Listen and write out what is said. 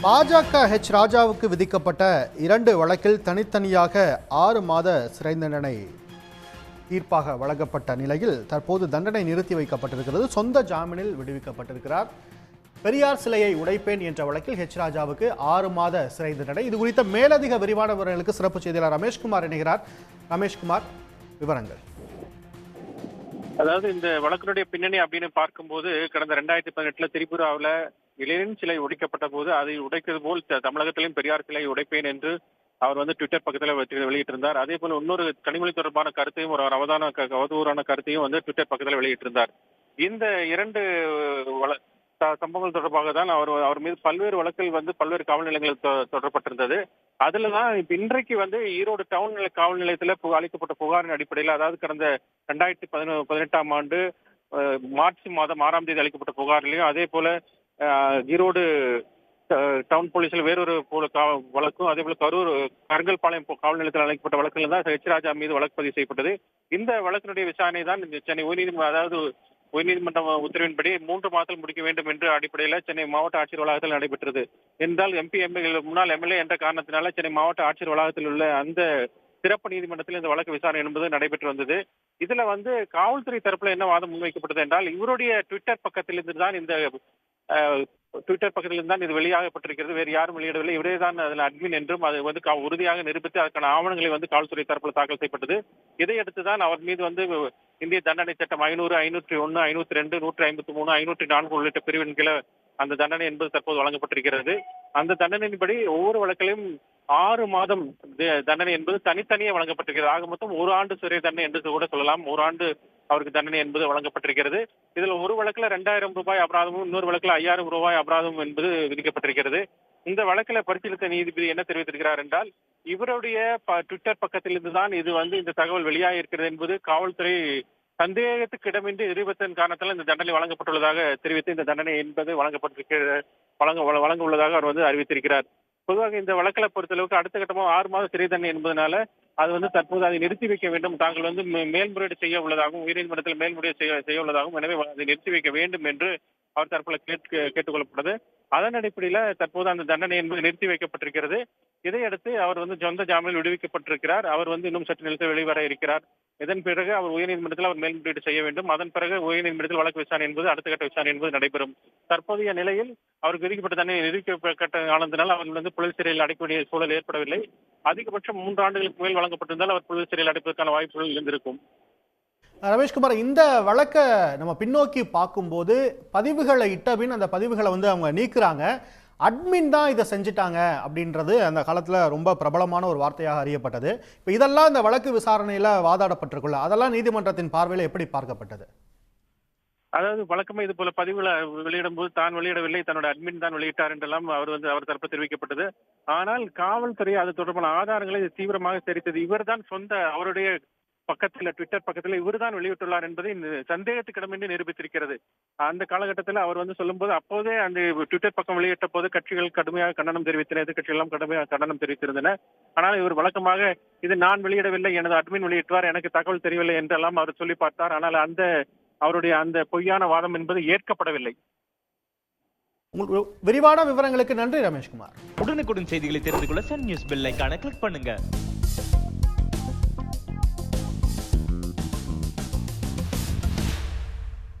பாஜக ராஜாவுக்கு விதிக்கப்பட்ட 2 வழக்கில் தனித்தனியாக 6 மாத சிறை தண்டனை தீர்ப்பாக வழங்கப்பட்ட நிலையில் தற்போது தண்டனை நிறுத்தி வைக்கப்பட்டிருக்கிறது. சொந்த ஜாமீனில் விடுவிக்கப்பட்டிருக்கிறார். பெரியார் சிலையை உடைப்பேன் என்ற வழக்கில் ராஜாவுக்கு 6 மாத சிறை தண்டனை. இது குறித்த மேலதிக விரிவான விவரங்களுக்கு சிறப்பு செய்தியாளர் ரமேஷ்குமார் இணைகிறார். ரமேஷ்குமார், விவரங்கள். அதாவது இந்த வழக்கினுடைய பின்னணி அப்படின்னு பார்க்கும்போது கடந்த 2018 திரிபுராவில் இளைஞன் சிலை உடைக்கப்பட்ட போது அதை உடைக்கிறது போல் தமிழகத்திலும் பெரியார் சிலை உடைப்பேன் என்று அவர் ட்விட்டர் பக்கத்தில் வெளியிட்டிருந்தார். அதே போல இன்னொரு கனிமொழி தொடர்பான கருத்தையும் ஒரு அவதூறான கருத்தையும் ட்விட்டர் பக்கத்தில் வெளியிட்டிருந்தார். இந்த 2 சம்பவங்கள் தொடர்பாக தான் அவர் மீது பல்வேறு வழக்கில் பல்வேறு காவல் நிலையங்கள் தொடரப்பட்டிருந்தது. அதுலதான் இன்றைக்கு ஈரோடு டவுன் காவல் நிலையத்தில் அளிக்கப்பட்ட புகாரின் அடிப்படையில், அதாவது கடந்த 2018 ஆண்டு மார்ச் மாதம் 6ஆம் தேதி அளிக்கப்பட்ட புகாரிலையும், அதே போல ஈரோடு டவுன் போலீஸில் வேறொரு வழக்கும், அதே போல கரூர் கருங்கல்பாளையம் காவல் நிலையத்தில் அழைக்கப்பட்ட வழக்கில் தான் ராஜா மீது வழக்கு பதிவு செய்யப்பட்டது. இந்த வழக்கினுடைய விசாரணை தான் சென்னை உயர்நீதிமன்ற உத்தரவின்படி 3 மாதத்தில் முடிக்க வேண்டும் என்ற அடிப்படையில் சென்னை மாவட்ட ஆட்சியர் வளாகத்தில் நடைபெற்றது. என்றால் முன்னாள் எம்எல்ஏ என்ற காரணத்தினால சென்னை மாவட்ட ஆட்சியர் வளாகத்தில் உள்ள அந்த சிறப்பு நீதிமன்றத்தில் இந்த வழக்கு விசாரணை என்பது நடைபெற்று வந்தது. இதுல காவல்துறை தரப்புல என்ன வாதம் முன்வைக்கப்பட்டது என்றால், இவருடைய ட்விட்டர் பக்கத்திலிருந்து தான் இது வெளியாகப்பட்டிருக்கிறது, வேறு யாரும் வெளியிடவில்லை, இவரே தான் அதில் அட்மின் என்றும் அது உறுதியாக நிரூபித்து அதற்கான ஆவணங்களை காவல்துறை தரப்பில் தாக்கல் செய்யப்பட்டது. இதையடுத்துதான் அவர் மீது இந்திய தண்டனை சட்டம் 500, 501, 502, 153, 504 உள்ளிட்ட பிரிவின் கீழ அந்த தண்டனை என்பது தற்போது வழங்கப்பட்டிருக்கிறது. அந்த தண்டனையின்படி ஒவ்வொரு வழக்கிலும் 6 மாதம் தண்டனை என்பது தனித்தனியே வழங்கப்பட்டிருக்கிறது. ஆக மொத்தம் 1 ஆண்டு சிறை தண்டனை என்று கூட சொல்லலாம். 1 ஆண்டு அவருக்கு தண்டனை என்பது வழங்கப்பட்டிருக்கிறது. இதுல ஒரு வழக்குல 2000 ரூபாய் அபராதமும், இன்னொரு வழக்குல 5000 ரூபாய் அபராதமும் என்பது விதிக்கப்பட்டிருக்கிறது. இந்த வழக்கில பரிசீலித்த நீதிபதி என்ன தெரிவித்திருக்கிறார் என்றால், இவருடைய ட்விட்டர் பக்கத்திலிருந்து தான் இது இந்த தகவல் வெளியாக இருக்கிறது என்பது காவல்துறை சந்தேகத்துக்கு இடமின்றி நிரூபித்தன் காரணத்தால் இந்த தண்டனை வழங்கப்பட்டுள்ளதாக தெரிவித்து இந்த தண்டனை என்பது வழங்க உள்ளதாக அவர் அறிவித்திருக்கிறார். பொதுவாக இந்த வழக்கில பொறுத்தளவுக்கு அடுத்த கட்டமாக 6 மாத சிறை தண்டனை என்பதனால அது தற்போது அதை நிறுத்தி வைக்க வேண்டும், தாங்கள் மேல்முறையீடு செய்ய உள்ளதாகவும், உயர்நீதிமன்றத்தில் மேல்முறையீடு செய்ய உள்ளதாகவும், எனவே அதை நிறுத்தி வைக்க வேண்டும் என்று அவர் தரப்புல கேட்டுக்கொள்ளப்பட்டது. அதன் அடிப்படையில தற்போது அந்த தண்டனை என்பது நிறுத்தி வைக்கப்பட்டிருக்கிறது. இதையடுத்து அவர் சொந்த ஜாமீனில் விடுவிக்கப்பட்டிருக்கிறார். அவர் இன்னும் சற்று நேரத்தில் வெளிவர இருக்கிறார். இதன் பிறகு அவர் உயர்நீதிமன்றத்தில் அவர் மேல்முறையீடு செய்ய வேண்டும். அதன் பிறகு உயர்நீதிமன்றத்தில் வழக்கு விசாரணை என்பது அடுத்த கட்ட விசாரணை என்பது நடைபெறும். தற்போதைய நிலையில் அவருக்கு விதிக்கப்பட்ட தண்டனை நிரூபிக்கப்பட்ட ஆனதினால் அவர் புழல் சிறையில் அடைக்கக்கூடிய சூழல் ஏற்படவில்லை. அதிகபட்சம் 3 ஆண்டுகளுக்கு மேல் வழங்கப்பட்டிருந்தால் அவர் புழல் சிறையில் அடைப்பதற்கான வாய்ப்புகள் இருந்திருக்கும். ரமேஷ்குமார், இந்த வழக்கை நம்ம பின்னோக்கி பார்க்கும்போது பதிவுகளை இட்டபின் அந்த பதிவுகளை அவங்க நீக்குறாங்க. அட்மின் தான் இதை செஞ்சுட்டாங்க அப்படின்றது அந்த காலத்தில் ரொம்ப பிரபலமான ஒரு வார்த்தையாக அறியப்பட்டது. இப்போ இதெல்லாம் இந்த வழக்கு விசாரணையில் வாதாடப்பட்டிருக்குள்ள, அதெல்லாம் நீதிமன்றத்தின் பார்வையில் எப்படி பார்க்கப்பட்டது? அதாவது வழக்கமே இது போல பதிவுகளை வெளியிடும் போது தான் வெளியிடவில்லை, தன்னோட அட்மின் தான் வெளியிட்டார் என்றெல்லாம் அவர் தரப்பு தெரிவிக்கப்பட்டது. ஆனால் காவல்துறை அது தொடர்பான ஆதாரங்களை தீவிரமாக தெரிவித்தது. இவர் தான் அவருடைய ட்விட்டர் பக்கத்தில் இவர் தான் வெளியிட்டுள்ளார் என்பதை சந்தேகத்துக்கு இடமின்றி நிரூபித்திருக்கிறது. அந்த காலகட்டத்தில் அவர் சொல்லும்போது அப்போதே அந்த ட்விட்டர் பக்கம் வெளியிட்ட போது கட்சிகள் கடுமையாக கண்டனம் தெரிவித்தன, எதிர்கட்சிகள் கடுமையாக கண்டனம் தெரிவித்திருந்தன. ஆனால் இவர் வழக்கமாக இது நான் வெளியிடவில்லை, எனது அட்மின் வெளியிட்டார், எனக்கு தகவல் தெரியவில்லை என்றெல்லாம் அவர் சொல்லி பார்த்தார். ஆனால் அவருடைய அந்த பொய்யான வாதம் என்பது ஏற்கப்படவில்லை. விரிவான விவரங்களுக்கு நன்றி ரமேஷ்குமார். உடனுக்குடன் செய்திகளை தெரிந்து கொள்ள சன் நியூஸ் பெல் ஐகானை கிளிக் பண்ணுங்க.